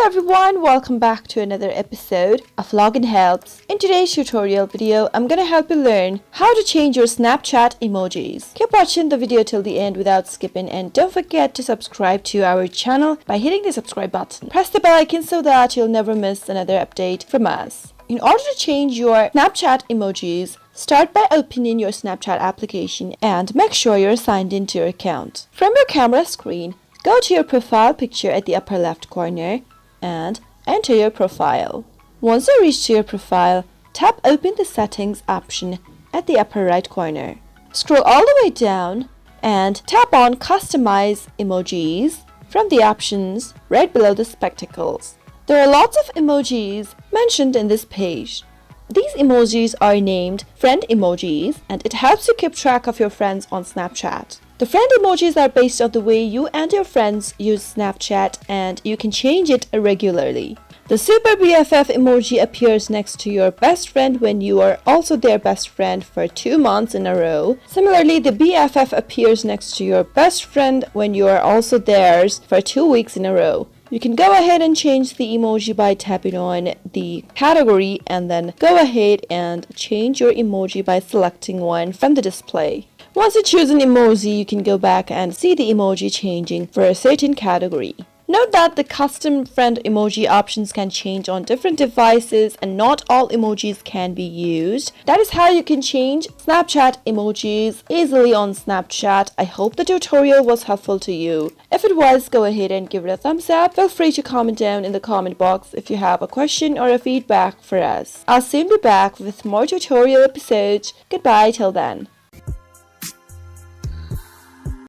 Hello everyone, welcome back to another episode of Login Helps. In today's tutorial video, I'm gonna help you learn how to change your Snapchat emojis. Keep watching the video till the end without skipping, and don't forget to subscribe to our channel by hitting the subscribe button. Press the bell icon so that you'll never miss another update from us. In order to change your Snapchat emojis, start by opening your Snapchat application and make sure you're signed into your account. From your camera screen, go to your profile picture at the upper left corner and enter your profile. Once you reach to your profile, tap Open the Settings option at the upper right corner. Scroll all the way down and tap on Customize Emojis from the options right below the spectacles. There are lots of emojis mentioned in this page. These emojis are named friend emojis, and it helps you keep track of your friends on Snapchat. The friend emojis are based on the way you and your friends use Snapchat, and you can change it regularly. The Super BFF emoji appears next to your best friend when you are also their best friend for 2 months in a row. Similarly, the BFF appears next to your best friend when you are also theirs for 2 weeks in a row. You can go ahead and change the emoji by tapping on the category, and then go ahead and change your emoji by selecting one from the display. Once you choose an emoji, you can go back and see the emoji changing for a certain category. Note that the custom friend emoji options can change on different devices, and not all emojis can be used. That is how you can change Snapchat emojis easily on Snapchat. I hope the tutorial was helpful to you. If it was, go ahead and give it a thumbs up. Feel free to comment down in the comment box if you have a question or a feedback for us. I'll soon be back with more tutorial episodes. Goodbye till then.